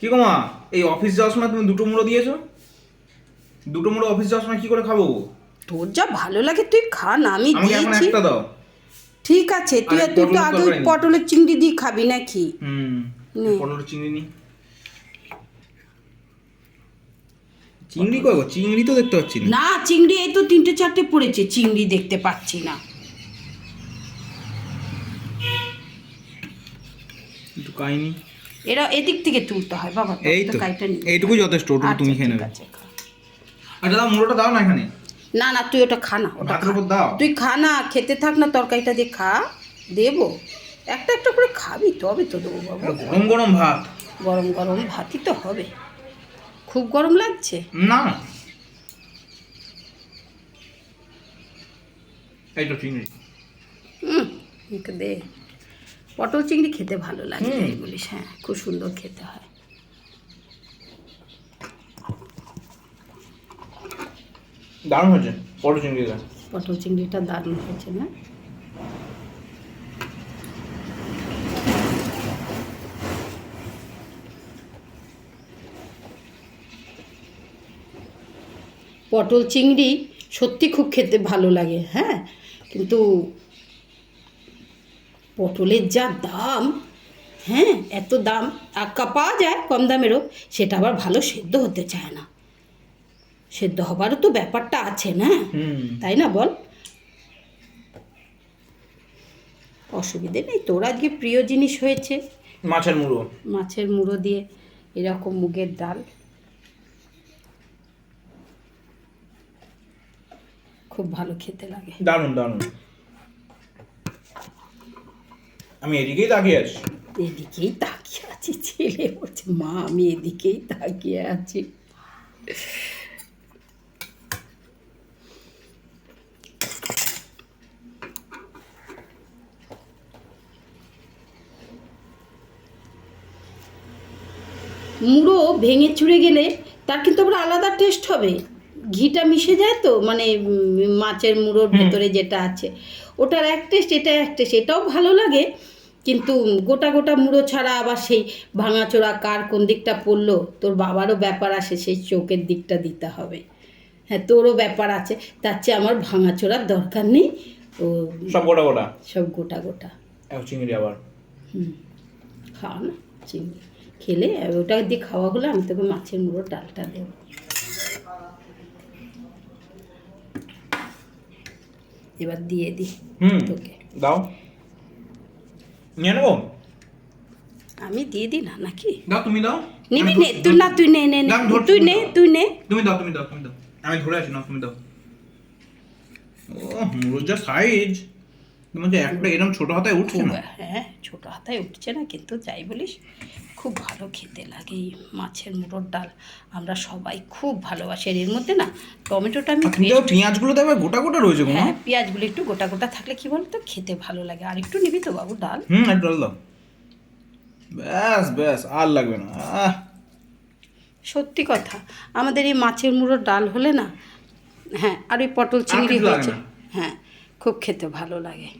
কি গো মা, এই অফিস যাওয়ার সময় তুমি দুটো মুড়ো দিয়েছো? দুটো মুড়ো অফিস যাওয়ার সময় কি করে খাবো? তোর যা ভালো লাগে তুই খা না, আমি আমাকে এখন দিয়েছি। একটা দাও। ঠিক আছে, তুই আর তুই তো পটলের আগে তরকারি নেই। পটলের চিংড়ি দিয়ে খাবি নাকি? নে। পটলের চিংড়ি নি। চিংড়ি কই গো? চিংড়ি তো দেখতে পাচ্ছি না। না, চিংড়ি এই তো 3-4টে পড়েছে, চিংড়ি দেখতে পাচ্ছি না। একটু কাইনি। এরা এদিক থেকে তুলতে হয় বাবা, এই তো কাইটা নিয়ে। এইটুকুই যথেষ্ট, ওটুকু তুমি খেয়ে নেবে। আচ্ছা দাও, মুড়োটা দাও না এখানে। না না, তুই ওটা খা না, ওটা ভাতের খা। উপর দাও। তুই খা না, খেতে থাক না, তরকারিটা দিয়ে খা। দেবো একটা একটা করে খাবি তবে তো দেবো বাবা। গরম গরম ভাত। গরম গরম ভাতই তো হবে। খুব গরম লাগছে? না না, এই তো চিংড়ি। ওকে দে। পটল চিংড়ি খেতে ভালো লাগে তাই বলিস? হ্যাঁ, খুব সুন্দর খেতে হয়। দারুণ হয়েছে পটল চিংড়িটা। পটল চিংড়িটা দারুণ হয়েছে না? পটল চিংড়ি সত্যি খুব খেতে ভালো লাগে, হ্যাঁ, কিন্তু পটলের যা দাম, হ্যাঁ, এত দাম। পাওয়া যায় কম দামেরও, সেটা আবার ভালো সেদ্ধ হতে চায় না। সেদ্ধ হবারও তো ব্যাপারটা আছে না, তাই না বল? অসুবিধে নেই, তোর আজকে প্রিয় জিনিস হয়েছে মাছের মুড়ো। মাছের মুড়ো দিয়ে এরকম মুগের ডাল, খুব ভালো খেতে লাগে। দারুণ দারুণ। আমি এদিকেই তাকিয়ে আছি। এদিকেই তাকিয়ে আছি, ছেলে বলছে মা আমি এদিকেই তাকিয়ে আছি। মুড়ো ভেঙে চুড়ে গেলে তার কিন্তু আবার আলাদা টেস্ট হবে। ঘিটা মিশে যায় তো, মানে মাছের মুড়োর ভেতরে যেটা আছে ওটার এক টেস্ট, এটা এক টেস্ট, এটাও ভালো লাগে। কিন্তু গোটা গোটা মুড়ো ছাড়া আবার সেই ভাঙাচোরা কার কোন দিকটা পড়লো, তোর বাবারও ব্যাপার আসে, সেই চোখের দিকটা দিতে হবে। হ্যাঁ, তোরও ব্যাপার আছে, তার চেয়ে আমার ভাঙাচোরার দরকার নেই। ও সব গোটা গোটা। সব গোটা গোটা। চিংড়ি আবার। খাওয়া না চিংড়ি খেলে, ওটা দিয়ে খাওয়া হলে আমি তোকে মাছের মুড়ো ডালটা দেবো। এবার দিয়ে দি তোকে। দাও, নিয়ে নেবো। আমি দিয়ে দিই না নাকি? দাও, তুমি দাও। নিবি নে তুই, না তুই নে নে নে, তুই নে তুই নে। তুমি দাও তুমি দাও তুমি দাও, আমি ধরে আছি না, তুমি দাও। ও মুড়োর যা সাইজ, তোমার যে একটা এরকম ছোট হাতায় উঠছে না। হ্যাঁ, ছোট হাতায় উঠছে না, কিন্তু যাই বলিস খুব ভালো খেতে লাগে এই মাছের মুড়োর ডাল। আমরা সবাই খুব ভালোবাসি। আর এর মধ্যে না টমেটোটা আমি পেঁয়াজগুলো দেবে গোটা গোটা রয়েছে। হ্যাঁ, পেঁয়াজগুলো একটু গোটা গোটা থাকলে কি বলতো খেতে ভালো লাগে। আর একটু নিবি তো বাবু ডাল? একটু ডাল দাও, ব্যাস ব্যাস, আর লাগবে না। সত্যি কথা, আমাদের এই মাছের মুড়োর ডাল হলে না, হ্যাঁ, আর ওই পটল চিংড়ি হয়েছে, হ্যাঁ, খুব খেতে ভালো লাগে।